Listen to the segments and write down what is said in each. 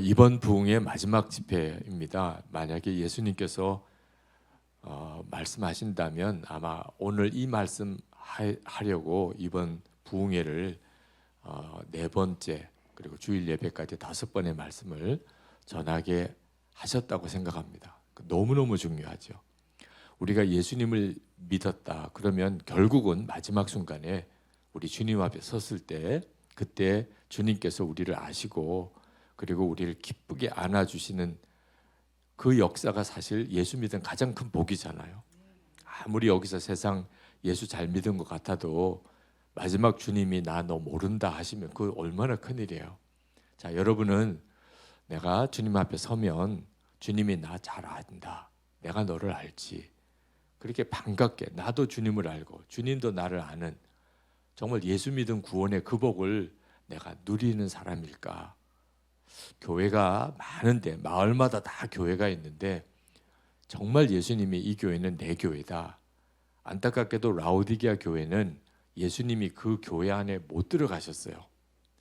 이번 부흥의 마지막 집회입니다. 만약에 예수님께서 말씀하신다면 아마 오늘 이 말씀 하려고 이번 부흥회를 네 번째 그리고 주일 예배까지 5번의 말씀을 전하게 하셨다고 생각합니다. 너무너무 중요하죠. 우리가 예수님을 믿었다 그러면 결국은 마지막 순간에 우리 주님 앞에 섰을 때 그때 주님께서 우리를 아시고 그리고 우리를 기쁘게 안아주시는 그 역사가 사실 예수 믿은 가장 큰 복이잖아요. 아무리 여기서 세상 예수 잘 믿은 것 같아도 마지막 주님이 나 너 모른다 하시면 그 얼마나 큰일이에요. 자, 여러분은 내가 주님 앞에 서면 주님이 나 잘 안다, 내가 너를 알지, 그렇게 반갑게 나도 주님을 알고 주님도 나를 아는 정말 예수 믿은 구원의 그 복을 내가 누리는 사람일까? 교회가 많은데 마을마다 다 교회가 있는데 정말 예수님이 이 교회는 내 교회다. 안타깝게도 라오디게아 교회는 예수님이 그 교회 안에 못 들어가셨어요.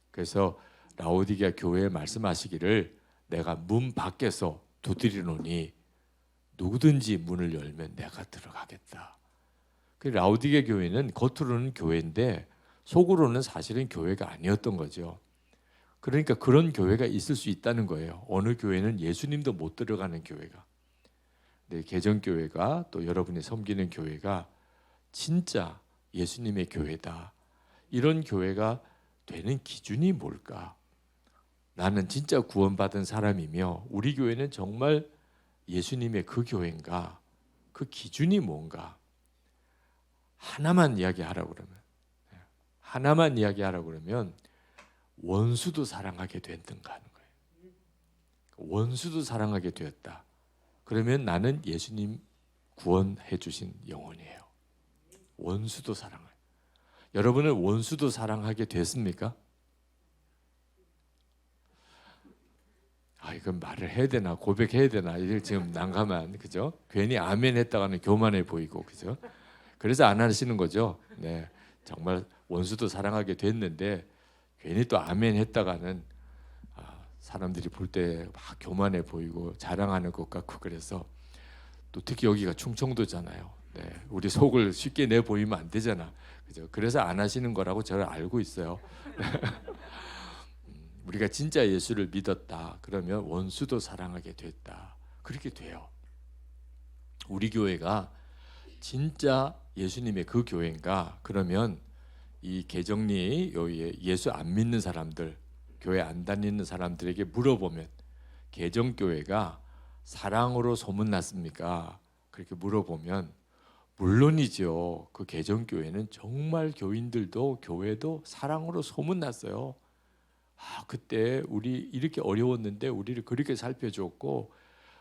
그래서 라오디게아 교회에 말씀하시기를 내가 문 밖에서 두드리노니 누구든지 문을 열면 내가 들어가겠다. 그 라오디게아 교회는 겉으로는 교회인데 속으로는 사실은 교회가 아니었던 거죠. 그러니까 그런 교회가 있을 수 있다는 거예요. 어느 교회는 예수님도 못 들어가는 교회가. 네, 개정교회가 또 여러분이 섬기는 교회가 진짜 예수님의 교회다. 이런 교회가 되는 기준이 뭘까? 나는 진짜 구원받은 사람이며 우리 교회는 정말 예수님의 그 교회인가? 그 기준이 뭔가? 하나만 이야기하라고 그러면 원수도 사랑하게 된든가 하는 거예요. 원수도 사랑하게 되었다. 그러면 나는 예수님 구원해 주신 영혼이에요. 원수도 사랑해요. 여러분은 원수도 사랑하게 됐습니까? 이건 말을 해야 되나 고백해야 되나 이게 지금 난감한, 그죠? 괜히 아멘 했다가는 교만해 보이고, 그죠? 그래서 안 하시는 거죠. 네, 정말 원수도 사랑하게 됐는데 괜히 또 아멘 했다가는 사람들이 볼 때 막 교만해 보이고 자랑하는 것 같고, 그래서 또 특히 여기가 충청도잖아요. 네, 우리 속을 쉽게 내 보이면 안 되잖아, 그죠? 그래서 안 하시는 거라고 저는 알고 있어요. 우리가 진짜 예수를 믿었다 그러면 원수도 사랑하게 됐다, 그렇게 돼요. 우리 교회가 진짜 예수님의 그 교회인가? 그러면 이 개정리 여기에 예수 안 믿는 사람들, 교회 안 다니는 사람들에게 물어보면 개정교회가 사랑으로 소문났습니까? 그렇게 물어보면 물론이죠. 그 개정교회는 정말 교인들도 교회도 사랑으로 소문났어요. 그때 우리 이렇게 어려웠는데 우리를 그렇게 살펴줬고,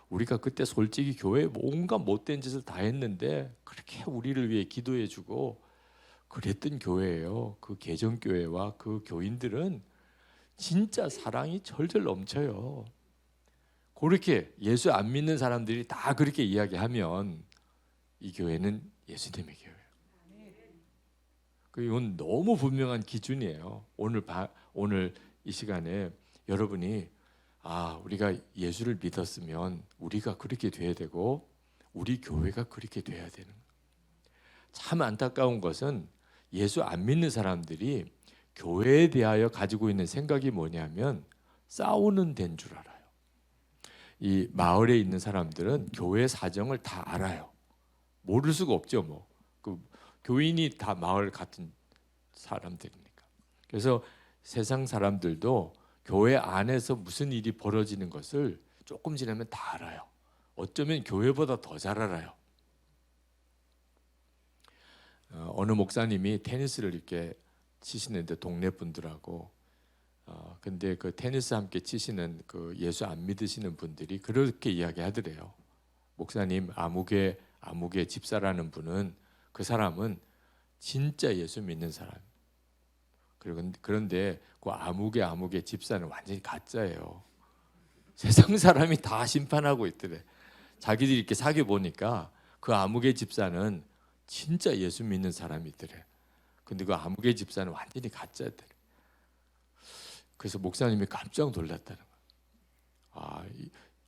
우리가 그때 솔직히 교회에 온갖 못된 짓을 다 했는데 그렇게 우리를 위해 기도해주고 그랬던 교회예요. 그 개정교회와 그 교인들은 진짜 사랑이 절절 넘쳐요. 그렇게 예수 안 믿는 사람들이 다 그렇게 이야기하면 이 교회는 예수님의 교회예요. 이건 너무 분명한 기준이에요. 오늘 이 시간에 여러분이 우리가 예수를 믿었으면 우리가 그렇게 돼야 되고 우리 교회가 그렇게 돼야 되는 거예요. 참 안타까운 것은 예수 안 믿는 사람들이 교회에 대하여 가지고 있는 생각이 뭐냐면 싸우는 데인 줄 알아요. 이 마을에 있는 사람들은 교회 사정을 다 알아요. 모를 수가 없죠. 그 교인이 다 마을 같은 사람들이니까. 그래서 세상 사람들도 교회 안에서 무슨 일이 벌어지는 것을 조금 지나면 다 알아요. 어쩌면 교회보다 더 잘 알아요. 어느 목사님이 테니스를 이렇게 치시는데 동네 분들하고 근데 그 테니스 함께 치시는 그 예수 안 믿으시는 분들이 그렇게 이야기하더래요. 목사님, 아무개 집사라는 분은 그 사람은 진짜 예수 믿는 사람. 그런데 그 아무개 집사는 완전히 가짜예요. 세상 사람이 다 심판하고 있더래. 자기들이 이렇게 사귀어 보니까 그 아무개 집사는 진짜 예수 믿는 사람이 있더래. 근데 그 아무개 집사는 완전히 가짜더래. 그래서 목사님이 깜짝 놀랐다는 거예요.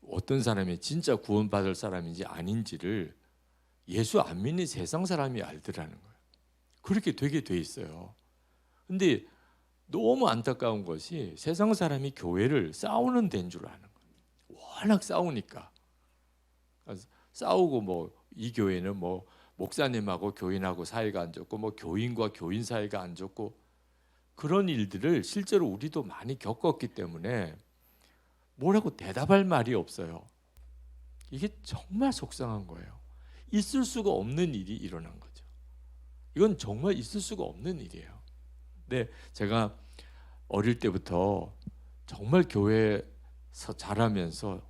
어떤 사람이 진짜 구원받을 사람인지 아닌지를 예수 안 믿는 세상 사람이 알더라는 거예요. 그렇게 되게 돼 있어요. 근데 너무 안타까운 것이 세상 사람이 교회를 싸우는 데인 줄 아는 거예요. 워낙 싸우니까. 싸우고 뭐 이 교회는 뭐 목사님하고 교인하고 사이가 안 좋고 뭐 교인과 교인 사이가 안 좋고 그런 일들을 실제로 우리도 많이 겪었기 때문에 뭐라고 대답할 말이 없어요. 이게 정말 속상한 거예요. 있을 수가 없는 일이 일어난 거죠. 이건 정말 있을 수가 없는 일이에요. 근데 제가 어릴 때부터 정말 교회에서 자라면서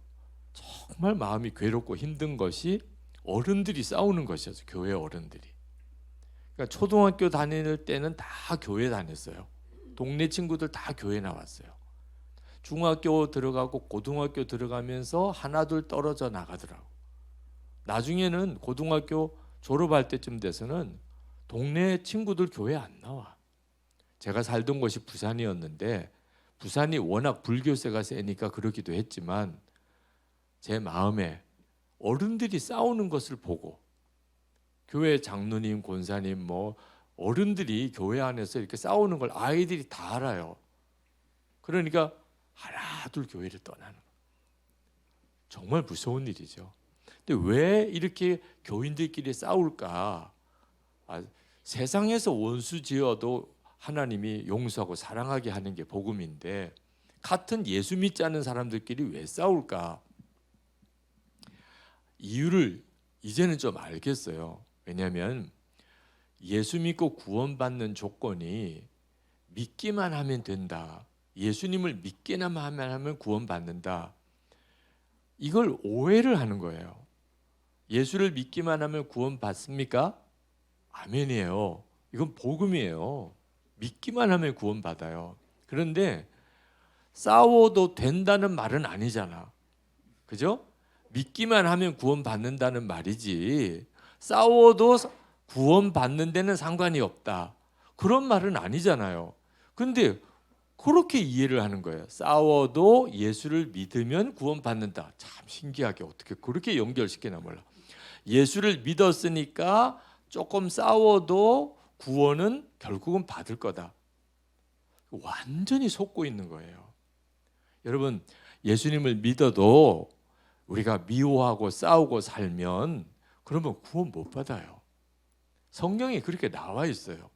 정말 마음이 괴롭고 힘든 것이 어른들이 싸우는 것이었어요. 교회 어른들이. 그러니까 초등학교 다닐 때는 다 교회 다녔어요. 동네 친구들 다 교회 나왔어요. 중학교 들어가고 고등학교 들어가면서 하나둘 떨어져 나가더라고. 나중에는 고등학교 졸업할 때쯤 돼서는 동네 친구들 교회 안 나와. 제가 살던 곳이 부산이었는데 부산이 워낙 불교세가 세니까 그러기도 했지만 제 마음에 어른들이 싸우는 것을 보고 교회 장로님, 권사님 뭐 어른들이 교회 안에서 이렇게 싸우는 걸 아이들이 다 알아요. 그러니까 하나둘 교회를 떠나는 거예요. 정말 무서운 일이죠. 근데 왜 이렇게 교인들끼리 싸울까? 세상에서 원수 지어도 하나님이 용서하고 사랑하게 하는 게 복음인데 같은 예수 믿지 않는 사람들끼리 왜 싸울까? 이유를 이제는 좀 알겠어요. 왜냐하면 예수 믿고 구원받는 조건이 믿기만 하면 된다. 예수님을 믿기만 하면 구원받는다. 이걸 오해를 하는 거예요. 예수를 믿기만 하면 구원받습니까? 아멘이에요. 이건 복음이에요. 믿기만 하면 구원받아요. 그런데 싸워도 된다는 말은 아니잖아. 그죠? 믿기만 하면 구원받는다는 말이지 싸워도 구원받는 데는 상관이 없다. 그런 말은 아니잖아요. 근데 그렇게 이해를 하는 거예요. 싸워도 예수를 믿으면 구원받는다. 참 신기하게 어떻게 그렇게 연결시키나 몰라. 예수를 믿었으니까 조금 싸워도 구원은 결국은 받을 거다. 완전히 속고 있는 거예요. 여러분, 예수님을 믿어도 우리가 미워하고 싸우고 살면 그러면 구원 못 받아요. 성경에 그렇게 나와 있어요.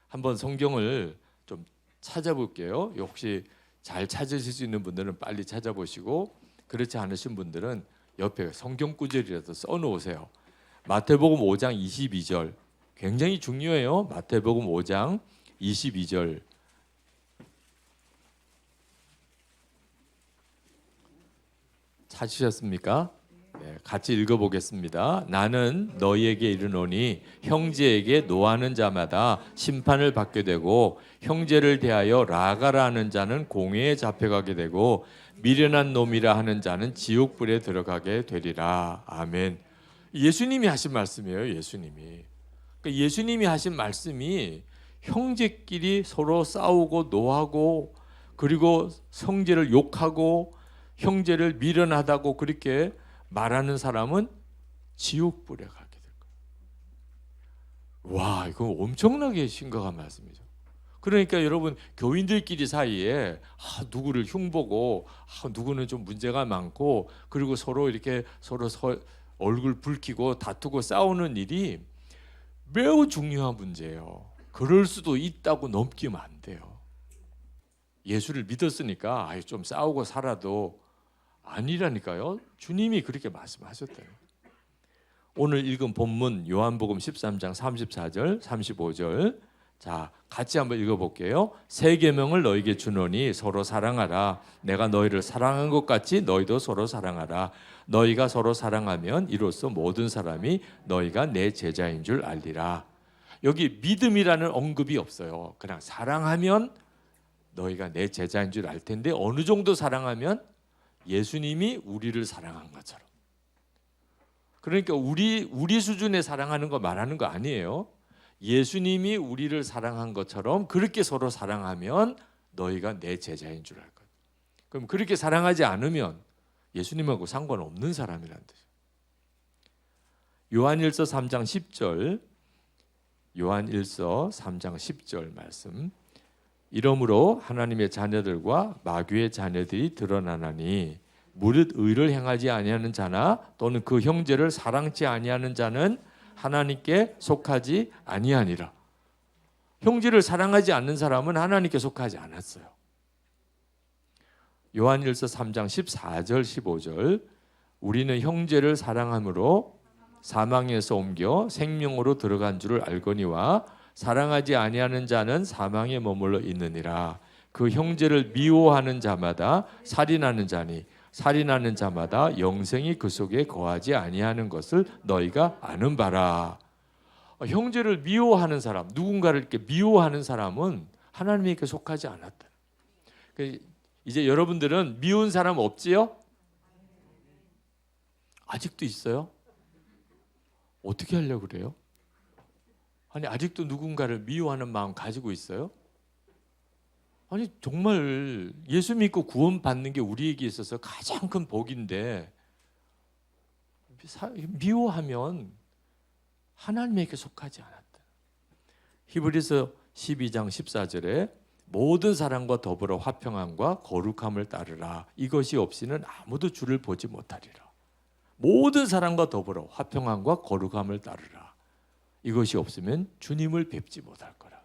한번 성경을 좀 찾아볼게요. 혹시 잘 찾으실 수 있는 분들은 빨리 찾아보시고 그렇지 않으신 분들은 옆에 성경 구절이라도 써놓으세요. 마태복음 5장 22절 굉장히 중요해요. 마태복음 5장 22절 찾으셨습니까? 네, 같이 읽어보겠습니다. 나는 너희에게 이르노니 형제에게 노하는 자마다 심판을 받게 되고 형제를 대하여 라가라 하는 자는 공회에 잡혀가게 되고 미련한 놈이라 하는 자는 지옥불에 들어가게 되리라. 아멘. 예수님이 하신 말씀이에요. 예수님이. 그러니까 예수님이 하신 말씀이 형제끼리 서로 싸우고 노하고 그리고 형제를 욕하고 형제를 미련하다고 그렇게 말하는 사람은 지옥불에 가게 될 거예요. 와, 이거 엄청나게 심각한 말씀이죠. 그러니까 여러분 교인들끼리 사이에 누구를 흉보고 누구는 좀 문제가 많고 그리고 서로 이렇게 서로 얼굴 붉히고 다투고 싸우는 일이 매우 중요한 문제예요. 그럴 수도 있다고 넘기면 안 돼요. 예수를 믿었으니까 좀 싸우고 살아도 아니라니까요. 주님이 그렇게 말씀하셨대요. 오늘 읽은 본문 요한복음 13장 34절 35절 자 같이 한번 읽어볼게요. 새 계명을 너희에게 주노니 서로 사랑하라. 내가 너희를 사랑한 것 같이 너희도 서로 사랑하라. 너희가 서로 사랑하면 이로써 모든 사람이 너희가 내 제자인 줄 알리라. 여기 믿음이라는 언급이 없어요. 그냥 사랑하면 너희가 내 제자인 줄 알 텐데 어느 정도 사랑하면 예수님이 우리를 사랑한 것처럼. 그러니까 우리 수준의 사랑하는 거 말하는 거 아니에요. 예수님이 우리를 사랑한 것처럼 그렇게 서로 사랑하면 너희가 내 제자인 줄 알 거예요. 그럼 그렇게 사랑하지 않으면 예수님하고 상관없는 사람이라는 뜻이에요. 요한일서 3장 10절, 요한일서 3장 10절 말씀. 이러므로 하나님의 자녀들과 마귀의 자녀들이 드러나나니 무릇 의를 행하지 아니하는 자나 또는 그 형제를 사랑치 아니하는 자는 하나님께 속하지 아니하니라. 형제를 사랑하지 않는 사람은 하나님께 속하지 않았어요. 요한일서 3장 14절 15절 우리는 형제를 사랑함으로 사망에서 옮겨 생명으로 들어간 줄을 알거니와 사랑하지 아니하는 자는 사망에 머물러 있느니라. 그 형제를 미워하는 자마다 살인하는 자니 살인하는 자마다 영생이 그 속에 거하지 아니하는 것을 너희가 아는 바라. 형제를 미워하는 사람, 누군가를 이렇게 미워하는 사람은 하나님께 속하지 않았다. 이제 여러분들은 미운 사람 없지요? 아직도 있어요? 어떻게 하려고 그래요? 아니 아직도 누군가를 미워하는 마음 가지고 있어요? 아니 정말 예수 믿고 구원받는 게 우리에게 있어서 가장 큰 복인데 미워하면 하나님에게 속하지 않았다. 히브리서 12장 14절에 모든 사람과 더불어 화평함과 거룩함을 따르라. 이것이 없이는 아무도 주를 보지 못하리라. 모든 사람과 더불어 화평함과 거룩함을 따르라. 이것이 없으면 주님을 뵙지 못할 거라.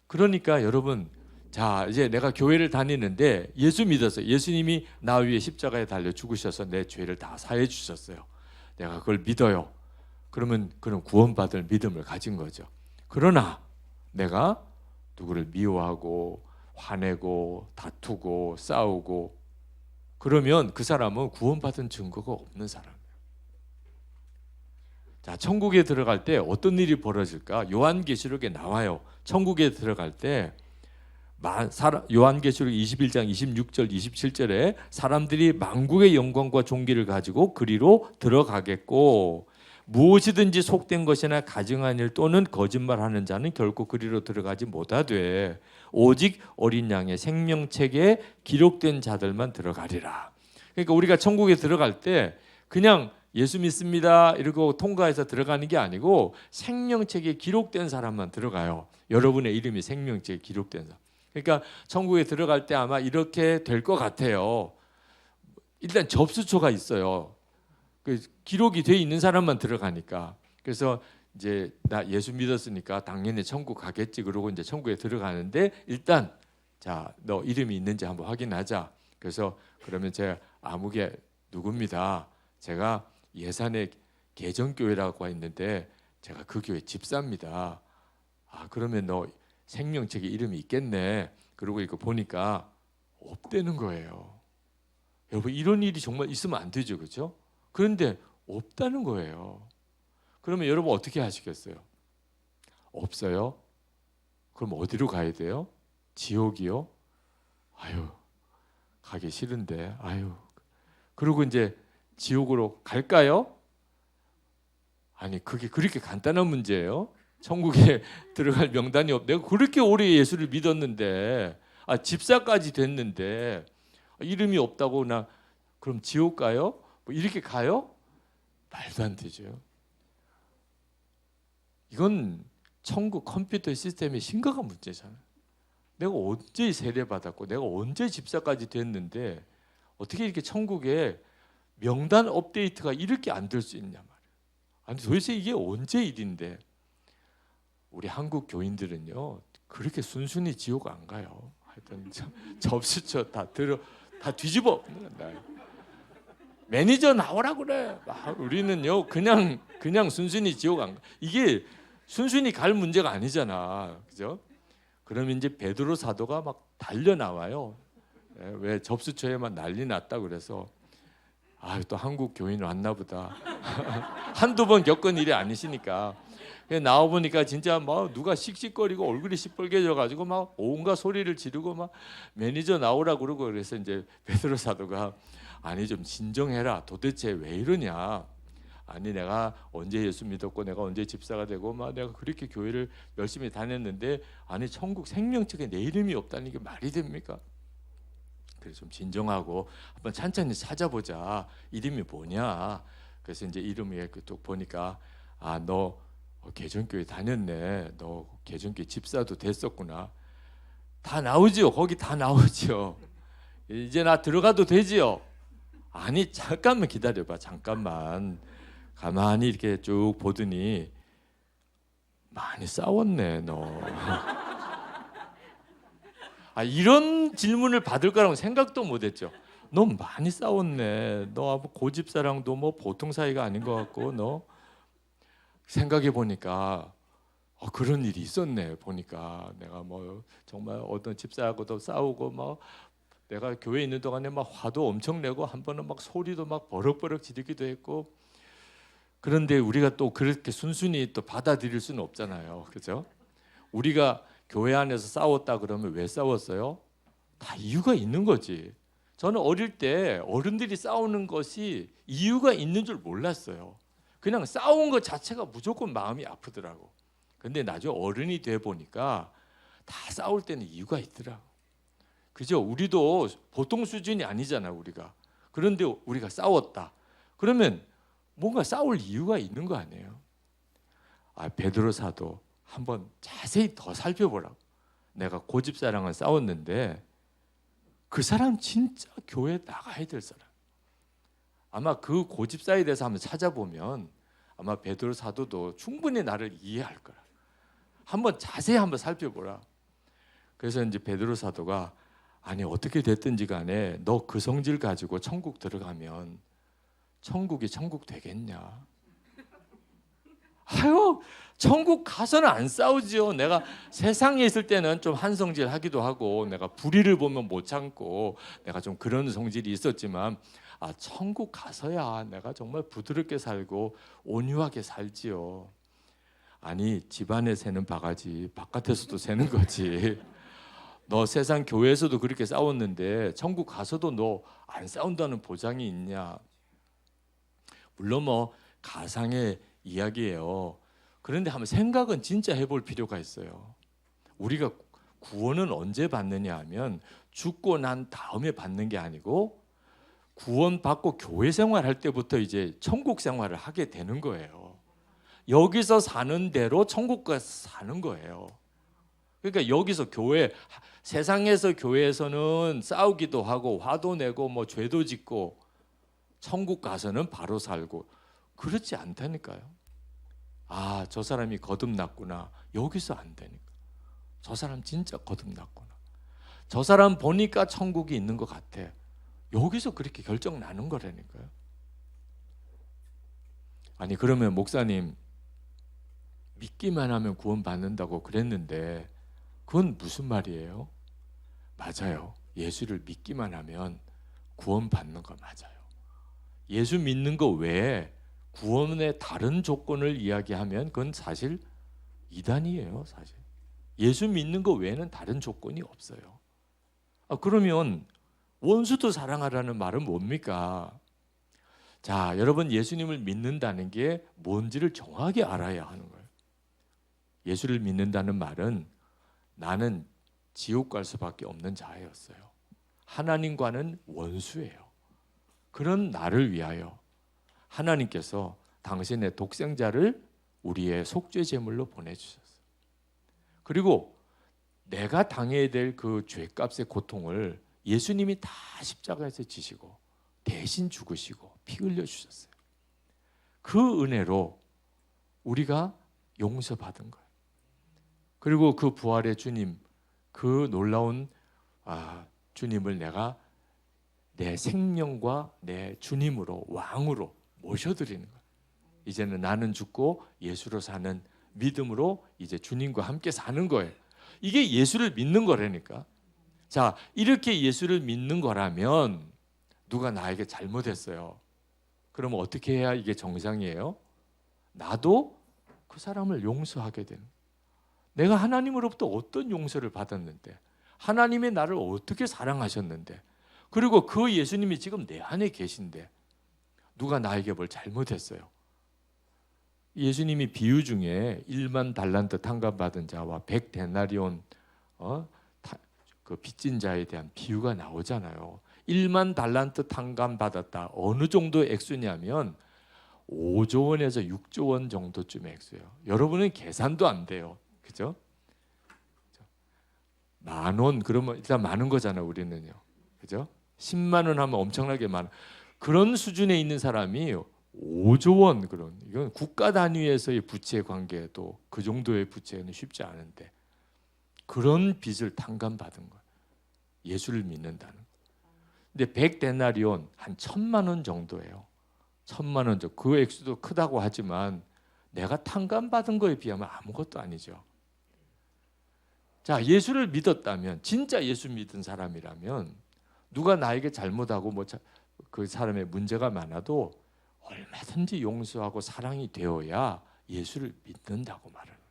그러니까 여러분, 자 이제 내가 교회를 다니는데 예수 믿었어요. 예수님이 나 위에 십자가에 달려 죽으셔서 내 죄를 다 사해 주셨어요. 내가 그걸 믿어요. 그러면 그런 구원받을 믿음을 가진 거죠. 그러나 내가 누구를 미워하고 화내고 다투고 싸우고 그러면 그 사람은 구원받은 증거가 없는 사람이에요. 자, 천국에 들어갈 때 어떤 일이 벌어질까? 요한계시록에 나와요. 천국에 들어갈 때 요한계시록 21장 26절 27절에 사람들이 만국의 영광과 존귀를 가지고 그리로 들어가겠고 무엇이든지 속된 것이나 가증한 일 또는 거짓말하는 자는 결코 그리로 들어가지 못하되 오직 어린 양의 생명책에 기록된 자들만 들어가리라. 그러니까 우리가 천국에 들어갈 때 그냥 예수 믿습니다 이러고 통과해서 들어가는 게 아니고 생명책에 기록된 사람만 들어가요. 여러분의 이름이 생명책에 기록된 사람. 그러니까 천국에 들어갈 때 아마 이렇게 될 것 같아요. 일단 접수처가 있어요. 그 기록이 돼 있는 사람만 들어가니까. 그래서 이제 나 예수 믿었으니까 당연히 천국 가겠지. 그러고 이제 천국에 들어가는데 일단 자, 너 이름이 있는지 한번 확인하자. 그래서 그러면 제가 아무개 누굽니다. 제가 예산의 개정교회라고 있는데 제가 그 교회 집사입니다. 아 그러면 너 생명책에 이름이 있겠네. 그러고 이거 보니까 없다는 거예요. 여러분 이런 일이 정말 있으면 안 되죠, 그렇죠? 그런데 없다는 거예요. 그러면 여러분 어떻게 하시겠어요? 없어요? 그럼 어디로 가야 돼요? 지옥이요? 아유 가기 싫은데 아유. 그리고 이제 지옥으로 갈까요? 아니 그게 그렇게 간단한 문제예요. 천국에 들어갈 명단이 없. 내가 그렇게 오래 예수를 믿었는데 집사까지 됐는데 이름이 없다고 나 그럼 지옥 가요? 뭐 이렇게 가요? 말도 안 되죠. 이건 천국 컴퓨터 시스템의 심각한 문제잖아요. 내가 언제 세례받았고 내가 언제 집사까지 됐는데 어떻게 이렇게 천국에 명단 업데이트가 이렇게 안 될 수 있냐 말이에요. 아니 도대체 이게 언제 일인데 우리 한국 교인들은요 그렇게 순순히 지옥 안 가요. 하여튼 접수처 다 뒤집어. 매니저 나오라 그래. 우리는요 그냥 순순히 지옥 안 가. 이게 순순히 갈 문제가 아니잖아, 그죠? 그러면 이제 베드로 사도가 막 달려 나와요. 왜 접수처에만 난리 났다 그래서 또 한국 교인 왔나 보다. 한두 번 겪은 일이 아니시니까. 나와 보니까 진짜 막 누가 씩씩거리고 얼굴이 시뻘개져 가지고 막 온갖 소리를 지르고 막 매니저 나오라 그러고 그래서 이제 베드로 사도가 아니 좀 진정해라. 도대체 왜 이러냐? 아니 내가 언제 예수 믿었고 내가 언제 집사가 되고 막 내가 그렇게 교회를 열심히 다녔는데 아니 천국 생명책에 내 이름이 없다는 게 말이 됩니까? 그래서 좀 진정하고 한번 천천히 찾아보자. 이름이 뭐냐? 그래서 이제 이름이 또 보니까 너 개정교회 다녔네. 너 개정교회 집사도 됐었구나. 다 나오지요. 거기 다 나오지요. 이제 나 들어가도 되지요? 아니 잠깐만 기다려봐. 잠깐만. 가만히 이렇게 쭉 보더니 많이 싸웠네 너. 이런 질문을 받을 거라고 생각도 못했죠. 너 많이 싸웠네. 너 고집사랑도 뭐 보통 사이가 아닌 것 같고 너 생각해 보니까 그런 일이 있었네. 보니까 내가 뭐 정말 어떤 집사하고도 싸우고 막 내가 교회에 있는 동안에 막 화도 엄청 내고 한 번은 막 소리도 막 버럭버럭 지르기도 했고. 그런데 우리가 또 그렇게 순순히 또 받아들일 수는 없잖아요. 그죠? 우리가 교회 안에서 싸웠다 그러면 왜 싸웠어요? 다 이유가 있는 거지. 저는 어릴 때 어른들이 싸우는 것이 이유가 있는 줄 몰랐어요. 그냥 싸운 것 자체가 무조건 마음이 아프더라고. 근데 나중에 어른이 돼 보니까 다 싸울 때는 이유가 있더라고. 그죠? 우리도 보통 수준이 아니잖아 우리가. 그런데 우리가 싸웠다. 그러면 뭔가 싸울 이유가 있는 거 아니에요? 베드로 사도 한번 자세히 더 살펴보라고. 내가 고집사랑은 싸웠는데 그 사람 진짜 교회에 나가야 될 사람. 아마 그 고집사에 대해서 한번 찾아보면 아마 베드로 사도도 충분히 나를 이해할 거야. 한번 자세히 한번 살펴보라. 그래서 이제 베드로 사도가 어떻게 됐든지 간에 너 그 성질 가지고 천국 들어가면 천국이 천국 되겠냐? 천국 가서는 안 싸우지요. 내가 세상에 있을 때는 좀 한성질 하기도 하고 내가 불의를 보면 못 참고 내가 좀 그런 성질이 있었지만 천국 가서야 내가 정말 부드럽게 살고 온유하게 살지요. 집안에 새는 바가지 바깥에서도 새는 거지. 너 세상 교회에서도 그렇게 싸웠는데 천국 가서도 너 안 싸운다는 보장이 있냐? 물론 뭐 가상의 이야기예요. 그런데 한번 생각은 진짜 해볼 필요가 있어요. 우리가 구원은 언제 받느냐 하면 죽고 난 다음에 받는 게 아니고 구원받고 교회 생활할 때부터 이제 천국 생활을 하게 되는 거예요. 여기서 사는 대로 천국 가서 사는 거예요. 그러니까 여기서 세상에서 교회에서는 싸우기도 하고 화도 내고 뭐 죄도 짓고 천국 가서는 바로 살고 그렇지 않다니까요. 저 사람이 거듭났구나. 여기서 안 되니까. 저 사람 진짜 거듭났구나. 저 사람 보니까 천국이 있는 것 같아. 여기서 그렇게 결정 나는 거라니까요. 그러면 목사님 믿기만 하면 구원 받는다고 그랬는데 그건 무슨 말이에요? 맞아요. 예수를 믿기만 하면 구원 받는 거 맞아요. 예수 믿는 거 외에 구원의 다른 조건을 이야기하면 그건 사실 이단이에요. 사실 예수 믿는 거 외에는 다른 조건이 없어요. 그러면 원수도 사랑하라는 말은 뭡니까? 자, 여러분 예수님을 믿는다는 게 뭔지를 정확히 알아야 하는 거예요. 예수를 믿는다는 말은 나는 지옥 갈 수밖에 없는 자였어요. 하나님과는 원수예요. 그런 나를 위하여 하나님께서 당신의 독생자를 우리의 속죄 제물로 보내주셨어요. 그리고 내가 당해야 될 그 죄값의 고통을 예수님이 다 십자가에서 지시고 대신 죽으시고 피 흘려 주셨어요. 그 은혜로 우리가 용서받은 거예요. 그리고 그 부활의 주님, 그 놀라운 주님을 내가 내 생명과 내 주님으로 왕으로 모셔드리는 거예요. 이제는 나는 죽고 예수로 사는 믿음으로 이제 주님과 함께 사는 거예요. 이게 예수를 믿는 거라니까. 자, 이렇게 예수를 믿는 거라면 누가 나에게 잘못했어요. 그러면 어떻게 해야 이게 정상이에요? 나도 그 사람을 용서하게 되는 거예요. 내가 하나님으로부터 어떤 용서를 받았는데, 하나님이 나를 어떻게 사랑하셨는데, 그리고 그 예수님이 지금 내 안에 계신데 누가 나에게 뭘 잘못했어요? 예수님이 비유 중에 1만 달란트 탕감받은 자와 100데나리온 그 빚진 자에 대한 비유가 나오잖아요. 1만 달란트 탕감 받았다. 어느 정도의 액수냐면 5조 원에서 6조 원 정도쯤의 액수예요. 여러분은 계산도 안 돼요. 그죠? 10,000원 그러면 일단 많은 거잖아요, 우리는요. 그죠? 10만 원 하면 엄청나게 많아. 그런 수준에 있는 사람이 5조 원 그런 이건 국가 단위에서의 부채 관계도 그 정도의 부채는 쉽지 않은데 그런 빚을 탕감받은 거예요. 예수를 믿는다는 거. 근데 100데나리온 한 1,000만 원 정도예요. 1,000만 원 정도. 그 액수도 크다고 하지만 내가 탕감받은 거에 비하면 아무것도 아니죠. 자, 예수를 믿었다면 진짜 예수 믿은 사람이라면 누가 나에게 잘못하고 뭐 그 사람의 문제가 많아도 얼마든지 용서하고 사랑이 되어야 예수를 믿는다고 말하는 거예요.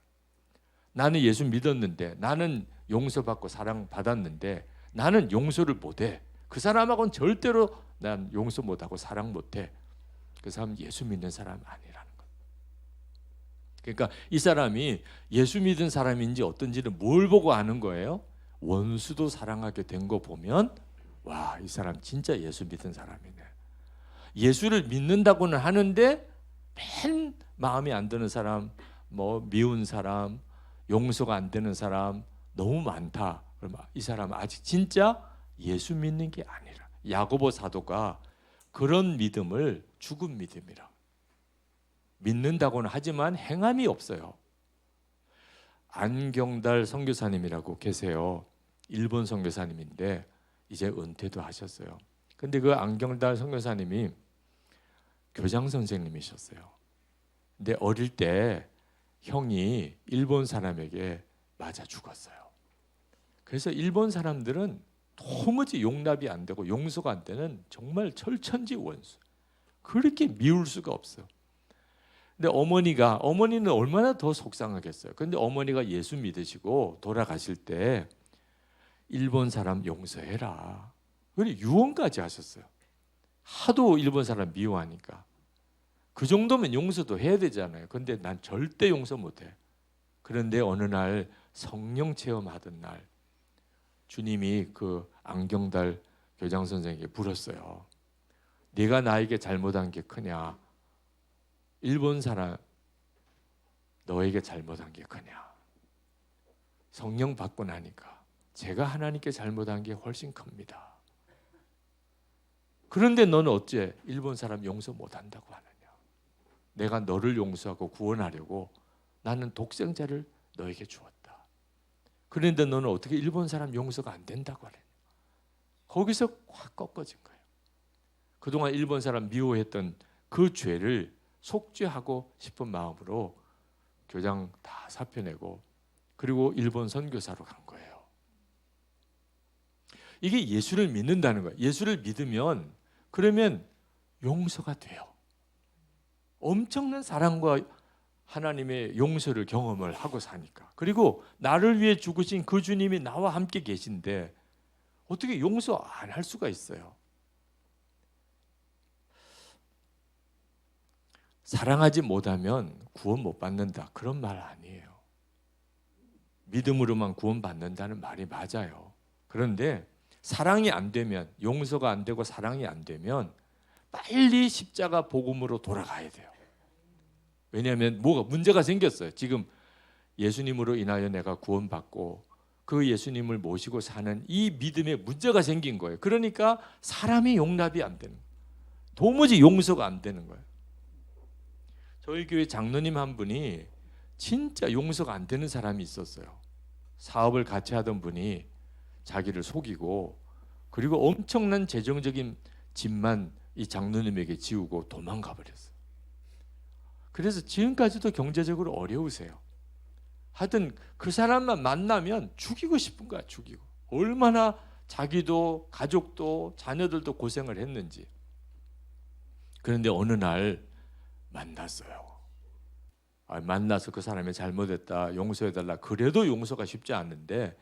나는 예수 믿었는데 나는 용서받고 사랑받았는데 나는 용서를 못해. 그 사람하고는 절대로 난 용서 못하고 사랑 못해. 그 사람은 예수 믿는 사람 아니라는 거예요. 그러니까 이 사람이 예수 믿은 사람인지 어떤지는 뭘 보고 아는 거예요? 원수도 사랑하게 된 거 보면 와, 이 사람 진짜 예수 믿은 사람이네. 예수를 믿는다고는 하는데 맨 마음에 안 드는 사람, 뭐 미운 사람, 용서가 안 되는 사람 너무 많다. 그러면 이 사람은 아직 진짜 예수 믿는 게 아니라 야고보 사도가 그런 믿음을 죽은 믿음이라 믿는다고는 하지만 행함이 없어요. 안경달 선교사님이라고 계세요. 일본 선교사님인데 이제 은퇴도 하셨어요. 근데 그 안경달 선교사님이 교장 선생님이셨어요. 근데 어릴 때 형이 일본 사람에게 맞아 죽었어요. 그래서 일본 사람들은 도무지 용납이 안 되고 용서가 안 되는 정말 철천지 원수. 그렇게 미울 수가 없어요. 근데 어머니는 얼마나 더 속상하겠어요. 근데 어머니가 예수 믿으시고 돌아가실 때 일본 사람 용서해라. 그리고 유언까지 하셨어요. 하도 일본 사람 미워하니까. 그 정도면 용서도 해야 되잖아요. 근데 난 절대 용서 못해. 그런데 어느 날 성령 체험하던 날 주님이 그 안경달 교장 선생에게 물었어요. 네가 나에게 잘못한 게 크냐? 일본 사람 너에게 잘못한 게 크냐? 성령 받고 나니까 제가 하나님께 잘못한 게 훨씬 큽니다. 그런데 너는 어째 일본 사람 용서 못한다고 하느냐? 내가 너를 용서하고 구원하려고 나는 독생자를 너에게 주었다. 그런데 너는 어떻게 일본 사람 용서가 안 된다고 하느냐? 거기서 확 꺾어진 거예요. 그동안 일본 사람 미워했던 그 죄를 속죄하고 싶은 마음으로 교장 다 사표내고 그리고 일본 선교사로 간 거예요. 이게 예수를 믿는다는 거예요. 예수를 믿으면 그러면 용서가 돼요. 엄청난 사랑과 하나님의 용서를 경험을 하고 사니까. 그리고 나를 위해 죽으신 그 주님이 나와 함께 계신데 어떻게 용서 안 할 수가 있어요? 사랑하지 못하면 구원 못 받는다. 그런 말 아니에요. 믿음으로만 구원 받는다는 말이 맞아요. 그런데 사랑이 안 되면, 용서가 안 되고 사랑이 안 되면 빨리 십자가 복음으로 돌아가야 돼요. 왜냐하면 뭐가 문제가 생겼어요. 지금 예수님으로 인하여 내가 구원받고 그 예수님을 모시고 사는 이 믿음에 문제가 생긴 거예요. 그러니까 사람이 용납이 안 되는 거예요. 도무지 용서가 안 되는 거예요. 저희 교회 장로님 한 분이 진짜 용서가 안 되는 사람이 있었어요. 사업을 같이 하던 분이 자기를 속이고 그리고 엄청난 재정적인 짐만 이 장로님에게 지우고 도망가 버렸어요. 그래서 지금까지도 경제적으로 어려우세요. 하여튼 그 사람만 만나면 죽이고 싶은 거야. 죽이고. 얼마나 자기도 가족도 자녀들도 고생을 했는지. 그런데 어느 날 만났어요. 만나서 그 사람이 잘못했다 용서해달라. 그래도 용서가 쉽지 않은데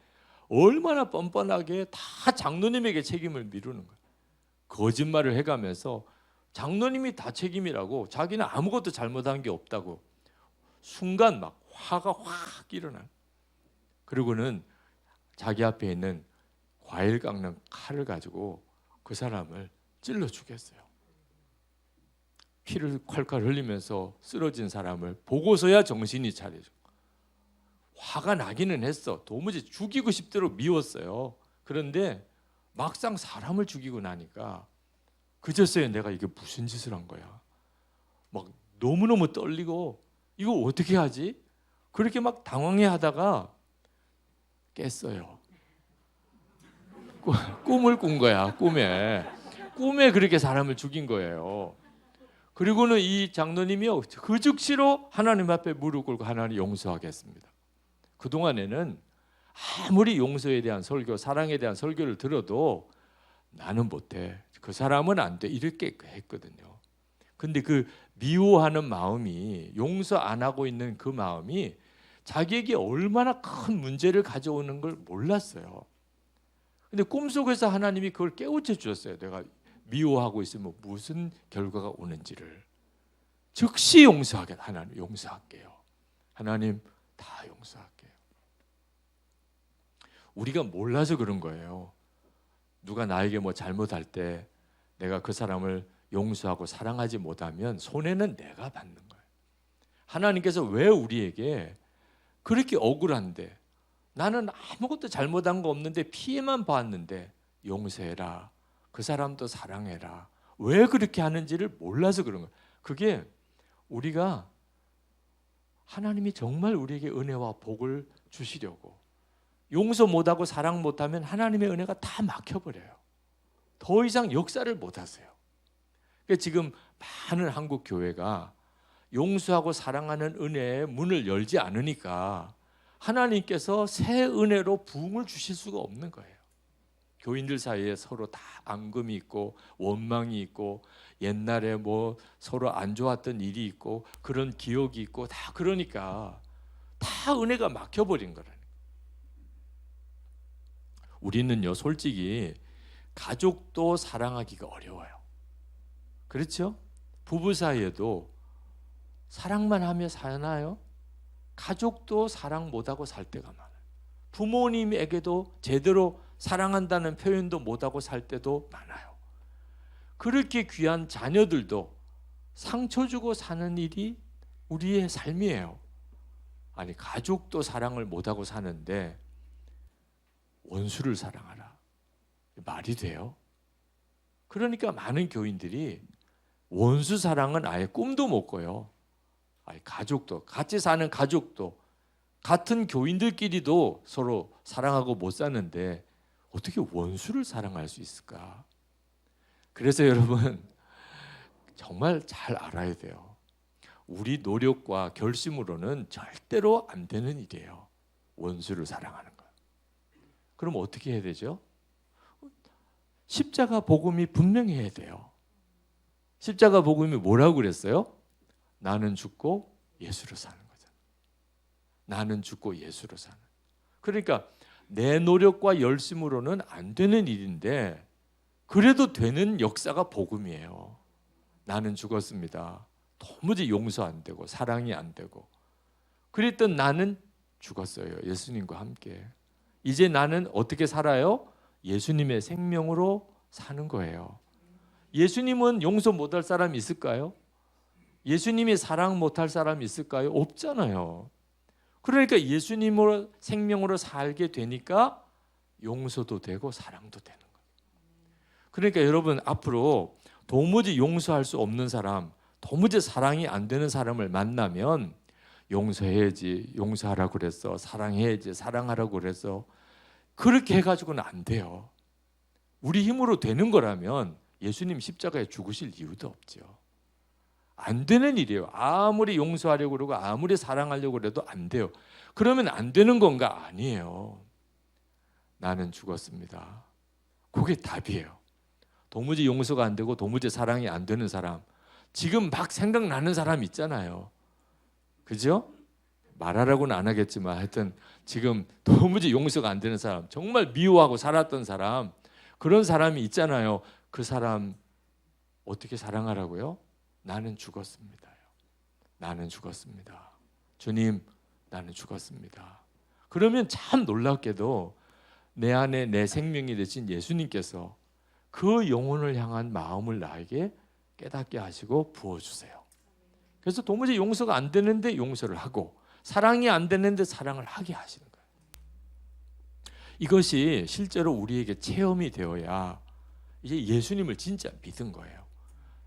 얼마나 뻔뻔하게 다 장로님에게 책임을 미루는 거예요. 거짓말을 해가면서 장로님이 다 책임이라고, 자기는 아무것도 잘못한 게 없다고. 순간 막 화가 확 일어나. 그리고는 자기 앞에 있는 과일 깎는 칼을 가지고 그 사람을 찔러 죽였어요. 피를 콸콸 흘리면서 쓰러진 사람을 보고서야 정신이 차리죠. 화가 나기는 했어. 도무지 죽이고 싶도록 미웠어요. 그런데 막상 사람을 죽이고 나니까 그제서야 내가 이게 무슨 짓을 한 거야. 막 너무너무 떨리고 이거 어떻게 하지? 그렇게 막 당황해 하다가 깼어요. 꿈을 꾼 거야. 꿈에 그렇게 사람을 죽인 거예요. 그리고는 이 장로님이요, 그 즉시로 하나님 앞에 무릎 꿇고 하나님 용서하겠습니다. 그동안에는 아무리 용서에 대한 설교, 사랑에 대한 설교를 들어도 나는 못해, 그 사람은 안 돼, 이렇게 했거든요. 근데 그 미워하는 마음이, 용서 안 하고 있는 그 마음이 자기에게 얼마나 큰 문제를 가져오는 걸 몰랐어요. 근데 꿈속에서 하나님이 그걸 깨우쳐 주셨어요. 내가 미워하고 있으면 무슨 결과가 오는지를. 즉시 용서하게, 하나님 용서할게요. 하나님 다 용서할게요. 우리가 몰라서 그런 거예요. 누가 나에게 뭐 잘못할 때 내가 그 사람을 용서하고 사랑하지 못하면 손해는 내가 받는 거예요. 하나님께서 왜 우리에게 그렇게 억울한데, 나는 아무것도 잘못한 거 없는데 피해만 봤는데 용서해라, 그 사람도 사랑해라, 왜 그렇게 하는지를 몰라서 그런 거예요. 그게 우리가 하나님이 정말 우리에게 은혜와 복을 주시려고, 용서 못하고 사랑 못하면 하나님의 은혜가 다 막혀버려요. 더 이상 역사를 못하세요. 그러니까 지금 많은 한국 교회가 용서하고 사랑하는 은혜의 문을 열지 않으니까 하나님께서 새 은혜로 부흥을 주실 수가 없는 거예요. 교인들 사이에 서로 다 앙금이 있고 원망이 있고 옛날에 뭐 서로 안 좋았던 일이 있고 그런 기억이 있고 다, 그러니까 다 은혜가 막혀버린 거라는. 우리는요, 솔직히 가족도 사랑하기가 어려워요. 그렇죠? 부부 사이에도 사랑만 하며 사나요? 가족도 사랑 못하고 살 때가 많아요. 부모님에게도 제대로 사랑한다는 표현도 못하고 살 때도 많아요. 그렇게 귀한 자녀들도 상처 주고 사는 일이 우리의 삶이에요. 아니, 가족도 사랑을 못하고 사는데 원수를 사랑하라, 말이 돼요? 그러니까 많은 교인들이 원수 사랑은 아예 꿈도 못 꿔요. 아니, 가족도, 같이 사는 가족도, 같은 교인들끼리도 서로 사랑하고 못 사는데 어떻게 원수를 사랑할 수 있을까? 그래서 여러분 정말 잘 알아야 돼요. 우리 노력과 결심으로는 절대로 안 되는 일이에요. 원수를 사랑하는 거. 그럼 어떻게 해야 되죠? 십자가 복음이 분명해야 돼요. 십자가 복음이 뭐라고 그랬어요? 나는 죽고 예수로 사는 거잖아요. 나는 죽고 예수로 사는. 그러니까 내 노력과 열심으로는 안 되는 일인데 그래도 되는 역사가 복음이에요. 나는 죽었습니다. 도무지 용서 안 되고 사랑이 안 되고 그랬던 나는 죽었어요. 예수님과 함께. 이제 나는 어떻게 살아요? 예수님의 생명으로 사는 거예요. 예수님은 용서 못할 사람이 있을까요? 예수님이 사랑 못할 사람이 있을까요? 없잖아요. 그러니까 예수님으로 생명으로 살게 되니까 용서도 되고 사랑도 되는 거예요. 그러니까 여러분 앞으로 도무지 용서할 수 없는 사람, 도무지 사랑이 안 되는 사람을 만나면 용서해야지, 용서하라고 그랬어, 사랑해야지, 사랑하라고 그랬어, 그렇게 해가지고는 안 돼요. 우리 힘으로 되는 거라면 예수님 십자가에 죽으실 이유도 없죠. 안 되는 일이에요. 아무리 용서하려고 그러고 아무리 사랑하려고 그래도 안 돼요. 그러면 안 되는 건가? 아니에요. 나는 죽었습니다. 그게 답이에요. 도무지 용서가 안 되고 도무지 사랑이 안 되는 사람, 지금 막 생각나는 사람 있잖아요. 그죠? 말하라고는 안 하겠지만 하여튼 지금 도무지 용서가 안 되는 사람, 정말 미워하고 살았던 사람, 그런 사람이 있잖아요. 그 사람 어떻게 사랑하라고요? 나는 죽었습니다. 나는 죽었습니다. 주님, 나는 죽었습니다. 그러면 참 놀랍게도 내 안에 내 생명이 되신 예수님께서 그 영혼을 향한 마음을 나에게 깨닫게 하시고 부어주세요. 그래서 도무지 용서가 안 되는데 용서를 하고, 사랑이 안 되는데 사랑을 하게 하시는 거예요. 이것이 실제로 우리에게 체험이 되어야 이제 예수님을 진짜 믿은 거예요.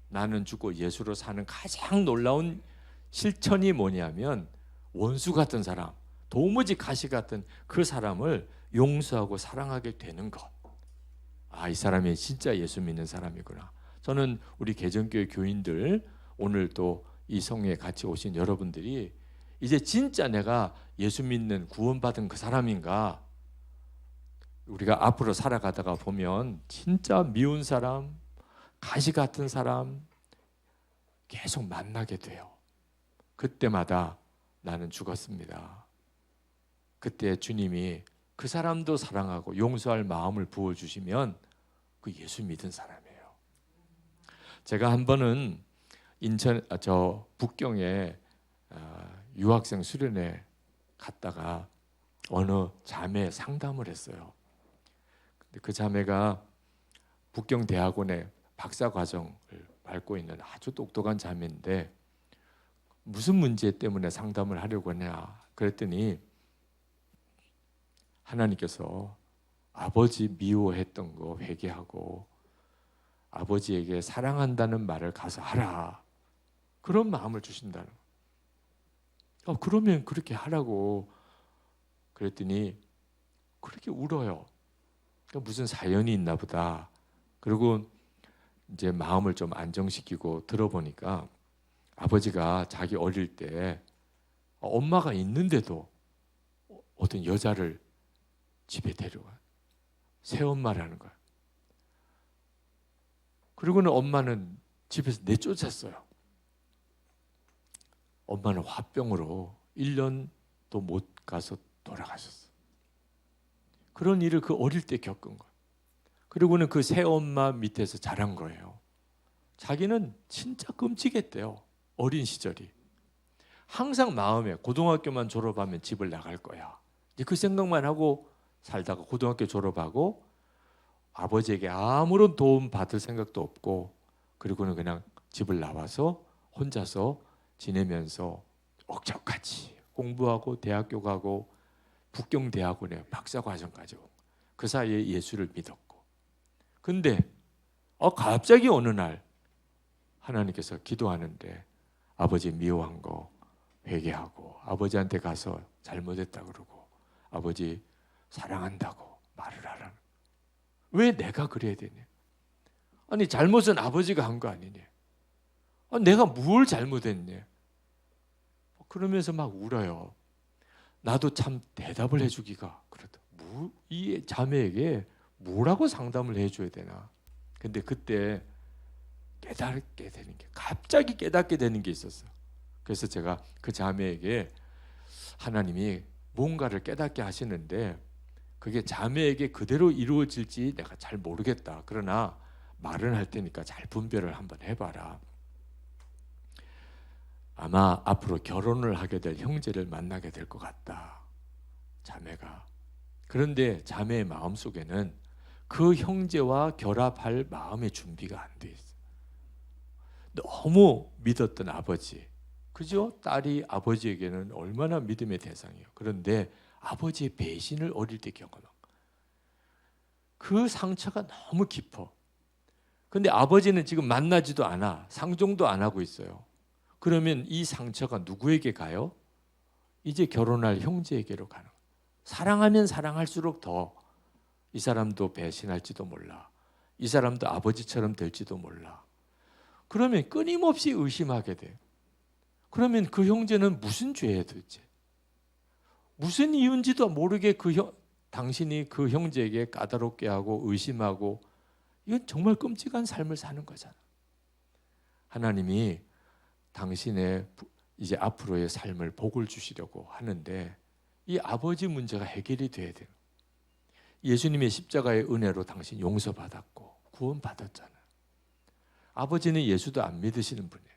나는 죽고 예수로 사는 가장 놀라운 실천이 뭐냐면, 원수 같은 사람, 도무지 가시 같은 그 사람을 용서하고 사랑하게 되는 것. 아, 이 사람이 진짜 예수 믿는 사람이구나. 저는 우리 개정교회 교인들, 오늘 또 이 성회에 같이 오신 여러분들이 이제 진짜 내가 예수 믿는 구원받은 그 사람인가, 우리가 앞으로 살아가다가 보면 진짜 미운 사람, 가시 같은 사람 계속 만나게 돼요. 그때마다 나는 죽었습니다. 그때 주님이 그 사람도 사랑하고 용서할 마음을 부어주시면 그 예수 믿은 사람이에요. 제가 한 번은 북경에 유학생 수련회 갔다가 어느 자매 상담을 했어요. 근데 그 자매가 북경 대학원에 박사 과정을 밟고 있는 아주 똑똑한 자매인데, 무슨 문제 때문에 상담을 하려고 하냐 그랬더니 하나님께서 아버지 미워했던 거 회개하고 아버지에게 사랑한다는 말을 가서 하라, 그런 마음을 주신다는 거예요. 그러면 그렇게 하라고 그랬더니 그렇게 울어요. 무슨 사연이 있나 보다. 그리고 이제 마음을 좀 안정시키고 들어보니까 아버지가 자기 어릴 때 엄마가 있는데도 어떤 여자를 집에 데려와요. 새엄마라는 거야. 그리고는 엄마는 집에서 내쫓았어요. 엄마는 화병으로 1년도 못 가서 돌아가셨어요. 그런 일을 그 어릴 때 겪은 거예요. 그리고는 그 새엄마 밑에서 자란 거예요. 자기는 진짜 끔찍했대요. 어린 시절이. 항상 마음에 고등학교만 졸업하면 집을 나갈 거야. 이제 그 생각만 하고 살다가 고등학교 졸업하고 아버지에게 아무런 도움 받을 생각도 없고, 그리고는 그냥 집을 나와서 혼자서 지내면서 억척같이 공부하고 대학교 가고 북경 대학원에 박사 과정까지 오고, 그 사이에 예수를 믿었고, 근데 갑자기 어느 날 하나님께서 기도하는데 아버지 미워한 거 회개하고 아버지한테 가서 잘못했다 그러고 아버지 사랑한다고 말을 하라는. 왜 내가 그래야 되냐? 아니 잘못은 아버지가 한 거 아니냐? 내가 뭘 잘못했냐? 그러면서 막 울어요. 나도 참 대답을 해주기가 그렇다. 이 자매에게 뭐라고 상담을 해줘야 되나? 근데 그때 깨닫게 되는 게, 갑자기 깨닫게 되는 게 있었어요. 그래서 제가 그 자매에게 하나님이 뭔가를 깨닫게 하시는데 그게 자매에게 그대로 이루어질지 내가 잘 모르겠다. 그러나 말은 할 테니까 잘 분별을 한번 해봐라. 아마 앞으로 결혼을 하게 될 형제를 만나게 될 것 같다, 자매가. 그런데 자매의 마음속에는 그 형제와 결합할 마음의 준비가 안 돼 있어요. 너무 믿었던 아버지, 그죠? 딸이 아버지에게는 얼마나 믿음의 대상이에요. 그런데 아버지의 배신을 어릴 때 경험한 그 상처가 너무 깊어. 근데 아버지는 지금 만나지도 않아. 상종도 안 하고 있어요. 그러면 이 상처가 누구에게 가요? 이제 결혼할 형제에게로 가는 거예요. 사랑하면 사랑할수록 더 이 사람도 배신할지도 몰라. 이 사람도 아버지처럼 될지도 몰라. 그러면 끊임없이 의심하게 돼요. 그러면 그 형제는 무슨 죄에 도대체? 무슨 이유인지도 모르게 당신이 그 형제에게 까다롭게 하고 의심하고, 이건 정말 끔찍한 삶을 사는 거잖아. 하나님이 당신의 이제 앞으로의 삶을 복을 주시려고 하는데 이 아버지 문제가 해결이 돼야 돼요. 예수님의 십자가의 은혜로 당신 용서받았고 구원받았잖아요. 아버지는 예수도 안 믿으시는 분이에요.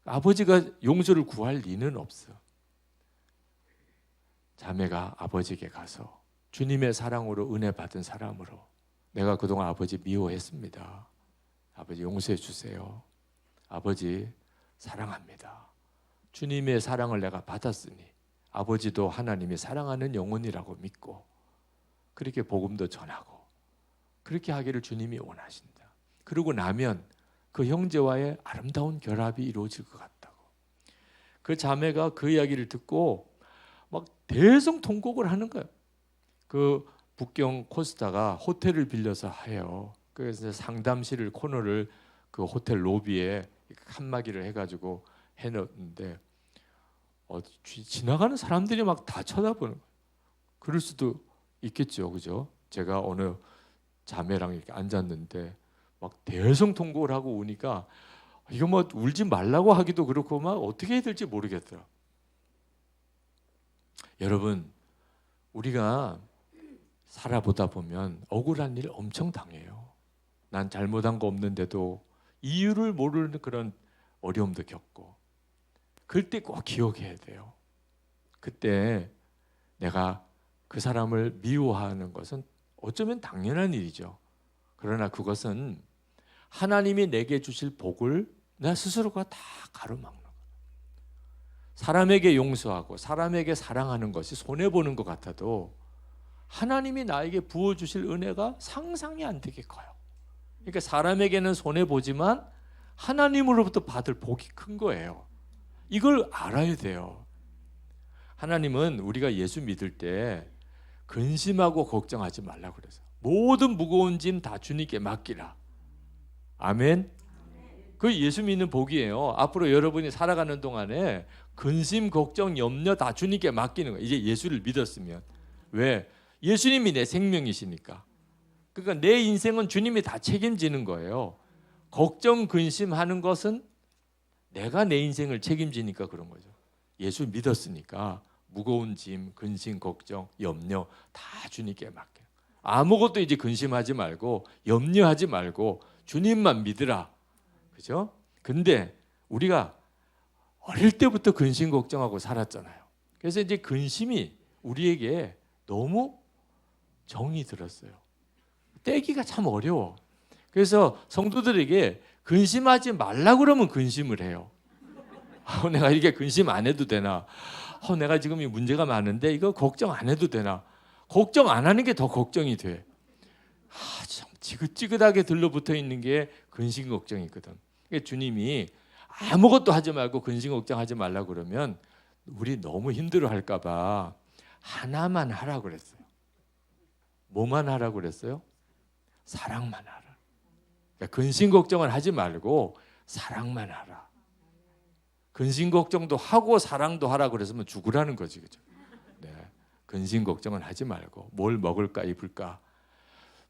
아버지가 용서를 구할 리는 없어. 자매가 아버지에게 가서 주님의 사랑으로 은혜 받은 사람으로 내가 그동안 아버지 미워했습니다. 아버지 용서해 주세요. 아버지 사랑합니다. 주님의 사랑을 내가 받았으니 아버지도 하나님이 사랑하는 영혼이라고 믿고 그렇게 복음도 전하고 그렇게 하기를 주님이 원하신다. 그러고 나면 그 형제와의 아름다운 결합이 이루어질 것 같다고. 그 자매가 그 이야기를 듣고 막 대성통곡을 하는 거예요. 그 북경 코스타가 호텔을 빌려서 해요. 그래서 상담실을 코너를 그 호텔 로비에 칸막이를 해가지고 해놓는데 지나가는 사람들이 막 다 쳐다보는 거예요. 그럴 수도 있겠죠, 그죠? 제가 어느 자매랑 이렇게 앉았는데 막 대성통곡을 하고 우니까 이거 뭐 울지 말라고 하기도 그렇고 막 어떻게 해야 될지 모르겠더라. 여러분, 우리가 살아보다 보면 억울한 일 엄청 당해요. 난 잘못한 거 없는데도 이유를 모르는 그런 어려움도 겪고 그럴 때 꼭 기억해야 돼요. 그때 내가 그 사람을 미워하는 것은 어쩌면 당연한 일이죠. 그러나 그것은 하나님이 내게 주실 복을 나 스스로가 다 가로막는 거예요. 사람에게 용서하고 사람에게 사랑하는 것이 손해보는 것 같아도 하나님이 나에게 부어주실 은혜가 상상이 안 되게 커요. 그러니까 사람에게는 손해보지만 하나님으로부터 받을 복이 큰 거예요. 이걸 알아야 돼요. 하나님은 우리가 예수 믿을 때 근심하고 걱정하지 말라고 그래서 모든 무거운 짐 다 주님께 맡기라. 아멘. 그 예수 믿는 복이에요. 앞으로 여러분이 살아가는 동안에 근심, 걱정, 염려 다 주님께 맡기는 거예요. 이제 예수를 믿었으면. 왜? 예수님이 내 생명이시니까. 그러니까 내 인생은 주님이 다 책임지는 거예요. 걱정, 근심하는 것은 내가 내 인생을 책임지니까 그런 거죠. 예수 믿었으니까 무거운 짐, 근심, 걱정, 염려 다 주님께 맡겨. 아무것도 이제 근심하지 말고 염려하지 말고 주님만 믿으라. 그죠? 근데 우리가 어릴 때부터 근심 걱정하고 살았잖아요. 그래서 이제 근심이 우리에게 너무 정이 들었어요. 떼기가 참 어려워. 그래서 성도들에게 근심하지 말라 그러면 근심을 해요. 내가 이게 근심 안 해도 되나? 내가 지금 이 문제가 많은데 이거 걱정 안 해도 되나? 걱정 안 하는 게 더 걱정이 돼. 참 지긋지긋하게 들러붙어 있는 게 근심 걱정이거든. 그러니까 주님이 아무것도 하지 말고 근심 걱정하지 말라 그러면 우리 너무 힘들어할까 봐 하나만 하라고 그랬어요. 뭐만 하라고 그랬어요? 사랑만 하라. 그러니까 근심 걱정을 하지 말고 사랑만 하라. 근심 걱정도 하고 사랑도 하라 그랬으면 죽으라는 거지, 그죠? 네, 근심 걱정은 하지 말고 뭘 먹을까 입을까,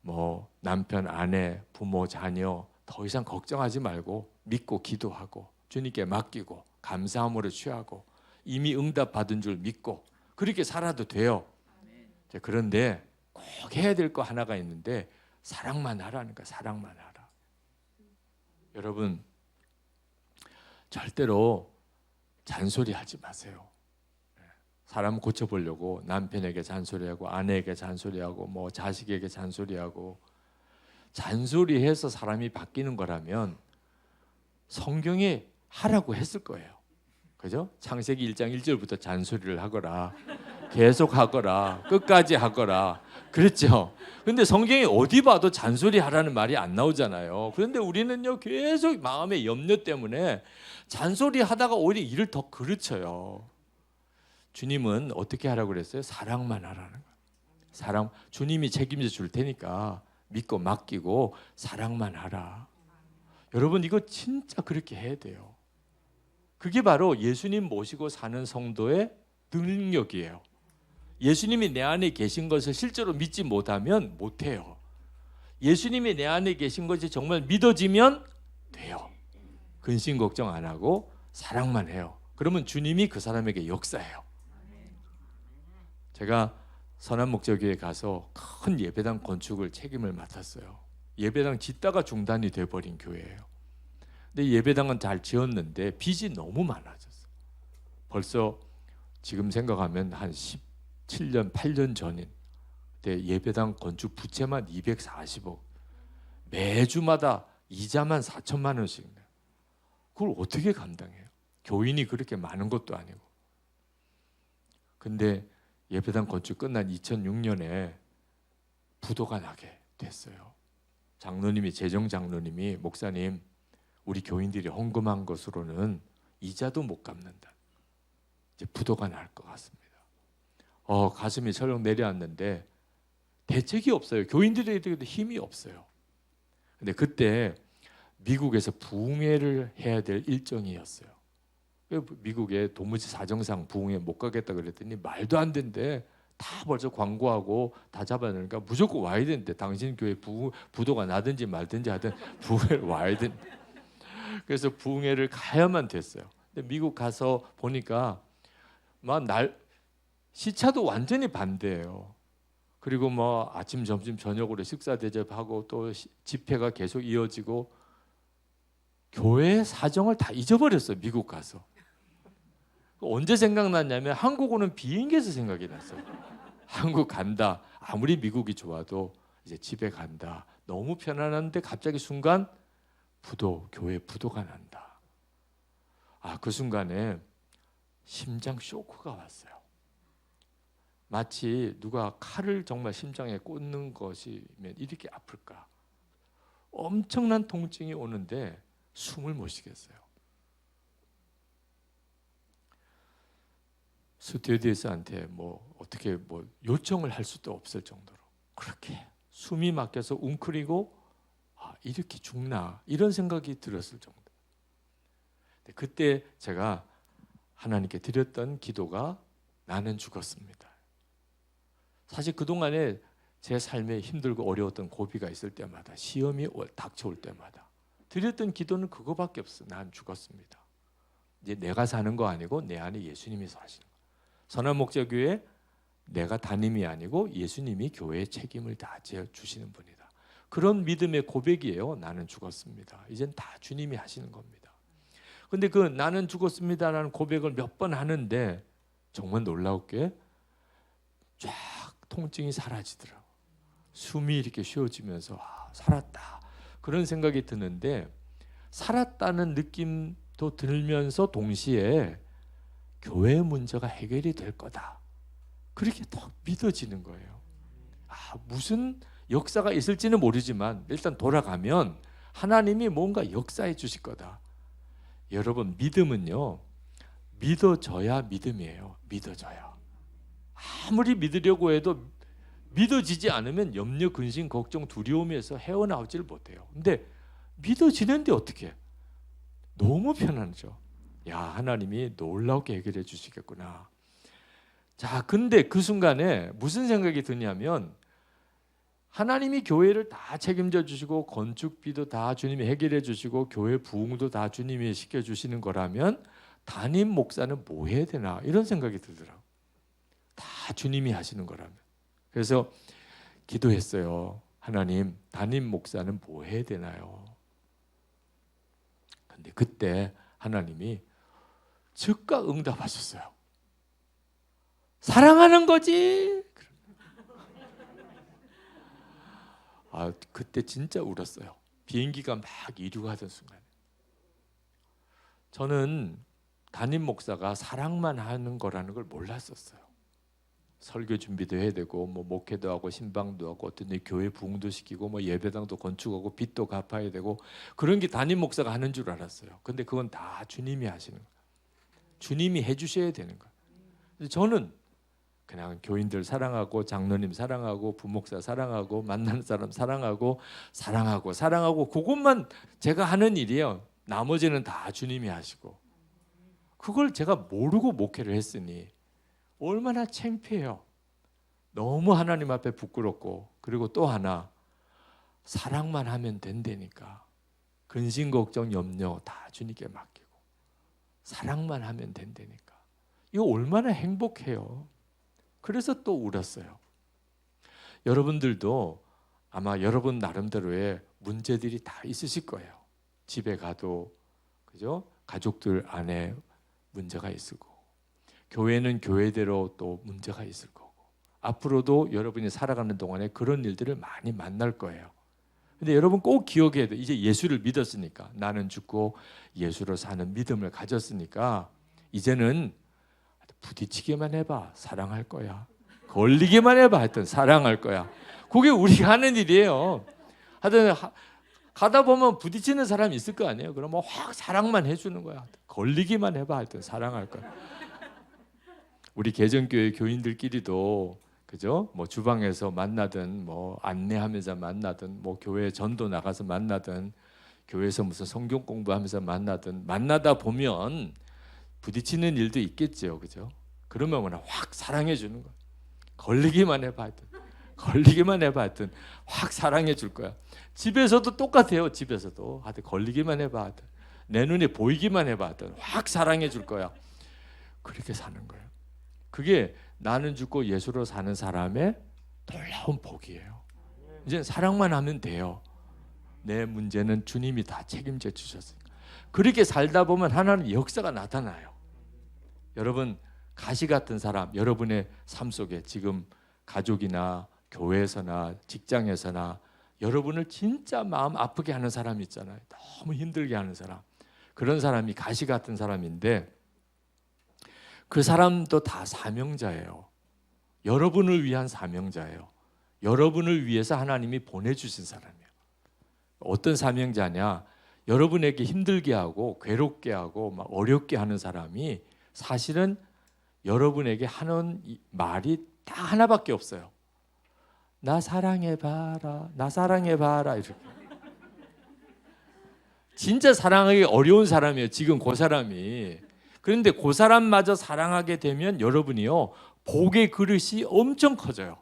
뭐 남편, 아내, 부모, 자녀 더 이상 걱정하지 말고 믿고 기도하고 주님께 맡기고 감사함으로 취하고 이미 응답 받은 줄 믿고 그렇게 살아도 돼요. 그런데 꼭 해야 될 거 하나가 있는데 사랑만 하라는 거야. 사랑만 하라. 여러분 절대로 잔소리하지 마세요. 사람 고쳐보려고 남편에게 잔소리하고 아내에게 잔소리하고 뭐 자식에게 잔소리하고 잔소리해서 사람이 바뀌는 거라면 성경에 하라고 했을 거예요. 그죠? 창세기 1장 1절부터 잔소리를 하거라, 계속 하거라, 끝까지 하거라 그랬죠. 근데 성경에 어디 봐도 잔소리 하라는 말이 안 나오잖아요. 그런데 우리는요 계속 마음의 염려 때문에 잔소리 하다가 오히려 일을 더 그르쳐요. 주님은 어떻게 하라고 그랬어요? 사랑만 하라는 거예요. 사랑, 주님이 책임져 줄 테니까 믿고 맡기고 사랑만 하라. 여러분 이거 진짜 그렇게 해야 돼요. 그게 바로 예수님 모시고 사는 성도의 능력이에요. 예수님이 내 안에 계신 것을 실제로 믿지 못하면 못해요. 예수님이 내 안에 계신 것이 정말 믿어지면 돼요. 근심 걱정 안 하고 사랑만 해요. 그러면 주님이 그 사람에게 역사해요. 제가 선한목적교회에 가서 큰 예배당 건축을 책임을 맡았어요. 예배당 짓다가 중단이 돼버린 교회예요. 근데 예배당은 잘 지었는데 빚이 너무 많아졌어요. 벌써 지금 생각하면 한 17년, 8년 전인 그때 예배당 건축 부채만 240억, 매주마다 이자만 4천만 원씩 내요. 그걸 어떻게 감당해요? 교인이 그렇게 많은 것도 아니고. 근데 예배당 건축 끝난 2006년에 부도가 나게 됐어요. 장로님이, 재정 장로님이, 목사님, 우리 교인들이 헌금한 것으로는 이자도 못 갚는다. 이제 부도가 날 것 같습니다. 가슴이 철렁 내려앉는데 대책이 없어요. 교인들에게도 힘이 없어요. 근데 그때 미국에서 부흥회를 해야 될 일정이었어요. 미국에 도무지 사정상 부흥회 못 가겠다 그랬더니 말도 안 된대. 다 벌써 광고하고 다 잡아내니까 무조건 와야 되는데, 당신 교회 부도가 나든지 말든지 하든 부흥회를 와야 된대. 그래서 부흥회를 가야만 됐어요. 근데 미국 가서 보니까 막 시차도 완전히 반대예요. 그리고 뭐 아침, 점심, 저녁으로 식사 대접하고 또 집회가 계속 이어지고, 교회 사정을 다 잊어버렸어요. 미국 가서. 언제 생각났냐면 한국 오는 비행기에서 생각이 났어요. 한국 간다. 아무리 미국이 좋아도 이제 집에 간다. 너무 편안한데 갑자기 순간 교회 부도가 난다. 그 순간에 심장 쇼크가 왔어요. 마치 누가 칼을 정말 심장에 꽂는 것이면 이렇게 아플까. 엄청난 통증이 오는데 숨을 못 쉬겠어요. 스튜어디스한테 어떻게 요청을 할 수도 없을 정도로 그렇게 숨이 막혀서 웅크리고 이렇게 죽나, 이런 생각이 들었을 정도. 그때 제가 하나님께 드렸던 기도가 나는 죽었습니다. 사실 그동안에 제 삶에 힘들고 어려웠던 고비가 있을 때마다, 시험이 닥쳐올 때마다 드렸던 기도는 그거밖에 없어요. 난 죽었습니다. 이제 내가 사는 거 아니고 내 안에 예수님이 사시는 거. 선한목자교회 내가 담임이 아니고 예수님이 교회의 책임을 다 지어주시는 분이다. 그런 믿음의 고백이에요. 나는 죽었습니다. 이젠 다 주님이 하시는 겁니다. 근데 그 나는 죽었습니다라는 고백을 몇 번 하는데 정말 놀라웠게 쫙 통증이 사라지더라고요. 숨이 이렇게 쉬어지면서 살았다, 그런 생각이 드는데, 살았다는 느낌도 들면서 동시에 교회의 문제가 해결이 될 거다, 그렇게 더 믿어지는 거예요. 무슨 역사가 있을지는 모르지만 일단 돌아가면 하나님이 뭔가 역사해 주실 거다. 여러분, 믿음은요, 믿어져야 믿음이에요. 믿어져야. 아무리 믿으려고 해도 믿어지지 않으면 염려, 근심, 걱정, 두려움에서 헤어나오지를 못해요. 근데 믿어지는데 어떻게? 너무 편하죠. 하나님이 놀랍게 해결해 주시겠구나. 자, 근데 그 순간에 무슨 생각이 드냐면, 하나님이 교회를 다 책임져 주시고 건축비도 다 주님이 해결해 주시고 교회 부흥도 다 주님이 시켜주시는 거라면 담임 목사는 뭐 해야 되나, 이런 생각이 들더라고요. 다 주님이 하시는 거라면. 그래서 기도했어요. 하나님, 담임 목사는 뭐 해야 되나요? 근데 그때 하나님이 즉각 응답하셨어요. 사랑하는 거지. 그때 진짜 울었어요. 비행기가 막 이륙하던 순간에. 저는 담임 목사가 사랑만 하는 거라는 걸 몰랐었어요. 설교 준비도 해야 되고 목회도 하고 신방도 하고 어떤 교회 부흥도 시키고 예배당도 건축하고 빚도 갚아야 되고, 그런 게 담임 목사가 하는 줄 알았어요. 근데 그건 다 주님이 하시는 거예요. 주님이 해주셔야 되는 거예요. 저는 그냥 교인들 사랑하고 장로님 사랑하고 부목사 사랑하고 만나는 사람 사랑하고 그것만 제가 하는 일이에요. 나머지는 다 주님이 하시고. 그걸 제가 모르고 목회를 했으니 얼마나 창피해요. 너무 하나님 앞에 부끄럽고, 그리고 또 하나, 사랑만 하면 된다니까. 근심 걱정 염려 다 주님께 맡기고 사랑만 하면 된다니까. 이거 얼마나 행복해요. 그래서 또 울었어요. 여러분들도 아마 여러분 나름대로의 문제들이 다 있으실 거예요. 집에 가도, 그죠? 가족들 안에 문제가 있을 거고, 교회는 교회대로 또 문제가 있을 거고, 앞으로도 여러분이 살아가는 동안에 그런 일들을 많이 만날 거예요. 근데 여러분 꼭 기억해야 돼요. 이제 예수를 믿었으니까, 나는 죽고 예수로 사는 믿음을 가졌으니까 이제는 부딪히기만 해봐, 사랑할 거야. 걸리기만 해봐, 하여튼 사랑할 거야. 그게 우리가 하는 일이에요. 하여튼 가다 보면 부딪히는 사람이 있을 거 아니에요. 그러면 확 사랑만 해주는 거야. 걸리기만 해봐, 하여튼 사랑할 거야. 우리 개정교회 교인들끼리도 그죠? 뭐 주방에서 만나든 뭐 안내하면서 만나든 뭐 교회 전도 나가서 만나든 교회에서 무슨 성경 공부하면서 만나든 만나다 보면 부딪히는 일도 있겠죠, 그죠? 그러면 그냥 확 사랑해 주는 거야. 걸리기만 해봐, 하여튼 걸리기만 해봐, 하여튼 확 사랑해 줄 거야. 집에서도 똑같아요. 집에서도 하여튼 걸리기만 해봐, 하여튼 내 눈에 보이기만 해봐, 하여튼 확 사랑해 줄 거야. 그렇게 사는 거예요. 그게 나는 죽고 예수로 사는 사람의 놀라운 복이에요. 이제 사랑만 하면 돼요. 내 문제는 주님이 다 책임져 주셨어요. 그렇게 살다 보면 하나님의 역사가 나타나요. 여러분 가시 같은 사람, 여러분의 삶 속에 지금 가족이나 교회에서나 직장에서나 여러분을 진짜 마음 아프게 하는 사람이 있잖아요. 너무 힘들게 하는 사람. 그런 사람이 가시 같은 사람인데 그 사람도 다 사명자예요. 여러분을 위한 사명자예요. 여러분을 위해서 하나님이 보내주신 사람이에요. 어떤 사명자냐? 여러분에게 힘들게 하고 괴롭게 하고 막 어렵게 하는 사람이 사실은 여러분에게 하는 말이 다 하나밖에 없어요. 나 사랑해봐라, 나 사랑해봐라, 이렇게. 진짜 사랑하기 어려운 사람이에요. 지금 그 사람이. 그런데 그 사람마저 사랑하게 되면 여러분이요, 복의 그릇이 엄청 커져요.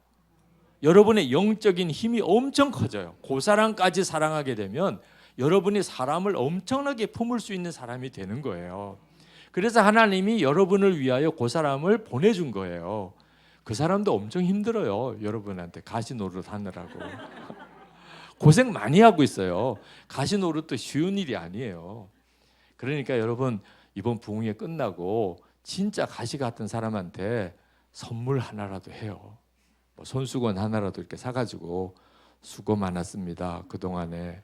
여러분의 영적인 힘이 엄청 커져요. 그 사람까지 사랑하게 되면 여러분이 사람을 엄청나게 품을 수 있는 사람이 되는 거예요. 그래서 하나님이 여러분을 위하여 그 사람을 보내준 거예요. 그 사람도 엄청 힘들어요. 여러분한테 가시 노릇 하느라고. 고생 많이 하고 있어요. 가시 노릇도 쉬운 일이 아니에요. 그러니까 여러분 이번 부흥회 끝나고 진짜 가시 같은 사람한테 선물 하나라도 해요. 뭐 손수건 하나라도 이렇게 사가지고 수고 많았습니다. 그동안에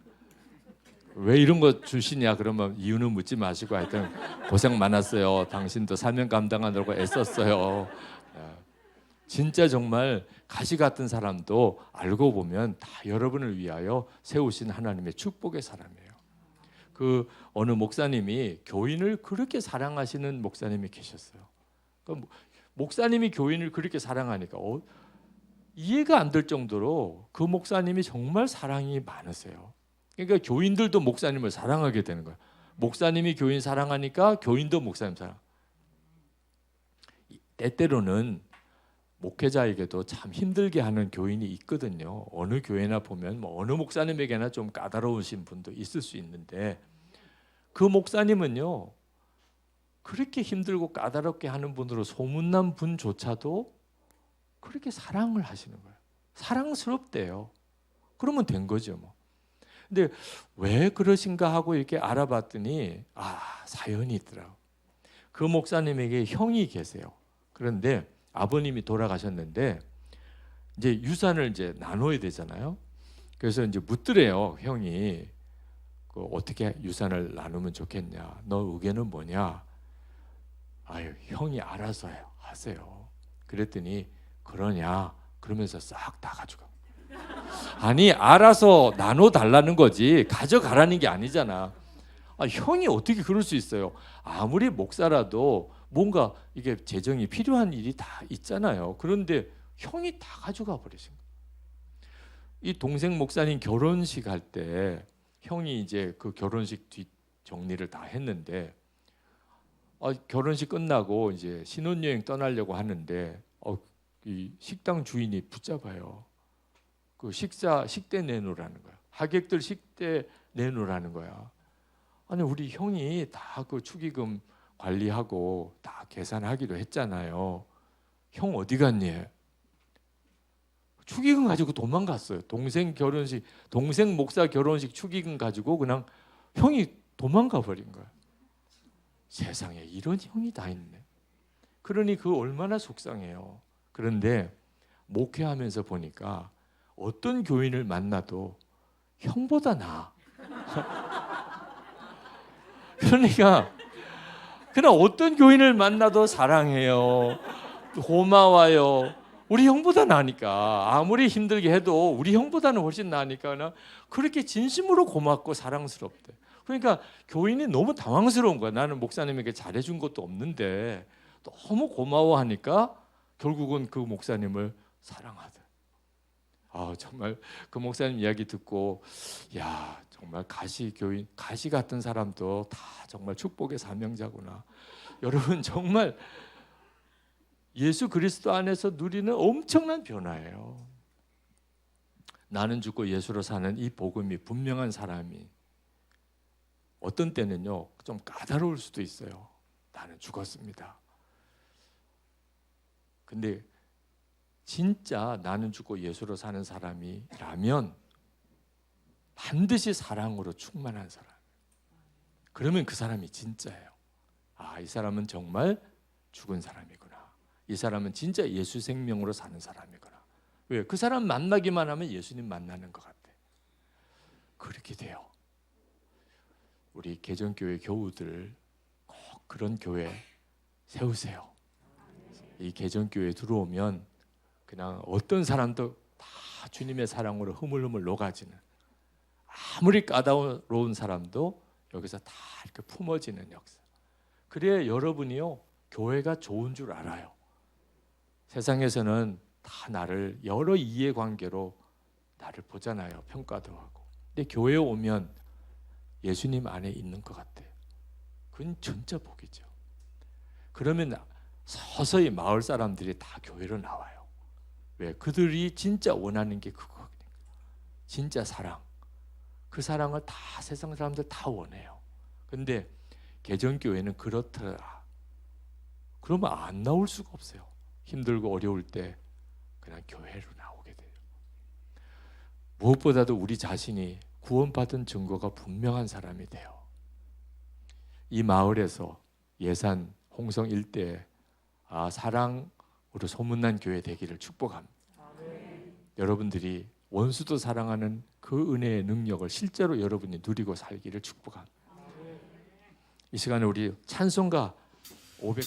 왜 이런 거 주시냐 그러면 이유는 묻지 마시고 하여튼 고생 많았어요. 당신도 사명 감당하느라고 애썼어요. 진짜 정말 가시 같은 사람도 알고 보면 다 여러분을 위하여 세우신 하나님의 축복의 사람이에요. 그 어느 목사님이 교인을 그렇게 사랑하시는 목사님이 계셨어요. 그러니까 목사님이 교인을 그렇게 사랑하니까 이해가 안 될 정도로 그 목사님이 정말 사랑이 많으세요. 그러니까 교인들도 목사님을 사랑하게 되는 거예요. 목사님이 교인 사랑하니까 교인도 목사님 사랑. 때때로는 목회자에게도 참 힘들게 하는 교인이 있거든요. 어느 교회나 보면 뭐 어느 목사님에게나 좀 까다로우신 분도 있을 수 있는데 그 목사님은요, 그렇게 힘들고 까다롭게 하는 분으로 소문난 분조차도 그렇게 사랑을 하시는 거예요. 사랑스럽대요. 그러면 된 거죠 뭐. 근데 왜 그러신가 하고 이렇게 알아봤더니 사연이 있더라고. 그 목사님에게 형이 계세요. 그런데 아버님이 돌아가셨는데 이제 유산을 이제 나눠야 되잖아요. 그래서 이제 묻더래요. 형이 어떻게 유산을 나누면 좋겠냐? 너 의견은 뭐냐? 아유, 형이 알아서 하세요. 그랬더니 그러냐? 그러면서 싹 다 가져가. 아니, 알아서 나눠 달라는 거지 가져가라는 게 아니잖아. 형이 어떻게 그럴 수 있어요? 아무리 목사라도 뭔가 이게 재정이 필요한 일이 다 있잖아요. 그런데 형이 다 가져가 버리신 거예요. 이 동생 목사님 결혼식 할 때 형이 이제 그 결혼식 뒷 정리를 다 했는데 결혼식 끝나고 이제 신혼여행 떠나려고 하는데 이 식당 주인이 붙잡아요. 그 식대 내놓으라는 거야. 하객들 식대 내놓으라는 거야. 아니 우리 형이 다 그 축의금 관리하고 다 계산하기로 했잖아요. 형 어디 갔니? 축의금 가지고 도망갔어요. 동생 목사 결혼식 축의금 가지고 그냥 형이 도망가 버린 거야. 세상에 이런 형이 다 있네. 그러니 그 얼마나 속상해요. 그런데 목회하면서 보니까 어떤 교인을 만나도 형보다 나아. 그러니까 그냥 어떤 교인을 만나도 사랑해요, 고마워요. 우리 형보다 나으니까, 아무리 힘들게 해도 우리 형보다는 훨씬 나으니까 나 그렇게 진심으로 고맙고 사랑스럽대. 그러니까 교인이 너무 당황스러운 거야. 나는 목사님에게 잘해준 것도 없는데 너무 고마워하니까 결국은 그 목사님을 사랑하대. 정말 그 목사님 이야기 듣고, 야, 정말 가시 교인, 가시 같은 사람도 다 정말 축복의 사명자구나. 여러분, 정말 예수 그리스도 안에서 누리는 엄청난 변화예요. 나는 죽고 예수로 사는 이 복음이 분명한 사람이 어떤 때는요 좀 까다로울 수도 있어요. 나는 죽었습니다. 근데 진짜 나는 죽고 예수로 사는 사람이라면 반드시 사랑으로 충만한 사람. 그러면 그 사람이 진짜예요. 이 사람은 정말 죽은 사람이구나. 이 사람은 진짜 예수 생명으로 사는 사람이구나. 왜? 그 사람 만나기만 하면 예수님 만나는 것 같아. 그렇게 돼요. 우리 개정교회 교우들 꼭 그런 교회 세우세요. 이 개정교회에 들어오면 그냥 어떤 사람도 다 주님의 사랑으로 흐물흐물 녹아지는, 아무리 까다로운 사람도 여기서 다 이렇게 품어지는 역사. 그래야 여러분이요 교회가 좋은 줄 알아요. 세상에서는 다 나를 여러 이해관계로 나를 보잖아요. 평가도 하고. 근데 교회에 오면 예수님 안에 있는 것 같아요. 그건 진짜 복이죠. 그러면 서서히 마을 사람들이 다 교회로 나와요. 왜? 그들이 진짜 원하는 게 그거거든요. 진짜 사랑. 그 사랑을 다 세상 사람들 다 원해요. 근데 개정교회는 그렇더라. 그러면 안 나올 수가 없어요. 힘들고 어려울 때 그냥 교회로 나오게 돼요. 무엇보다도 우리 자신이 구원받은 증거가 분명한 사람이 돼요. 이 마을에서 예산 홍성 일대에 사랑으로 소문난 교회 되기를 축복합니다. 여러분들이 원수도 사랑하는 그 은혜의 능력을 실제로 여러분이 누리고 살기를 축복합니다. 이 시간에 우리 찬송가 500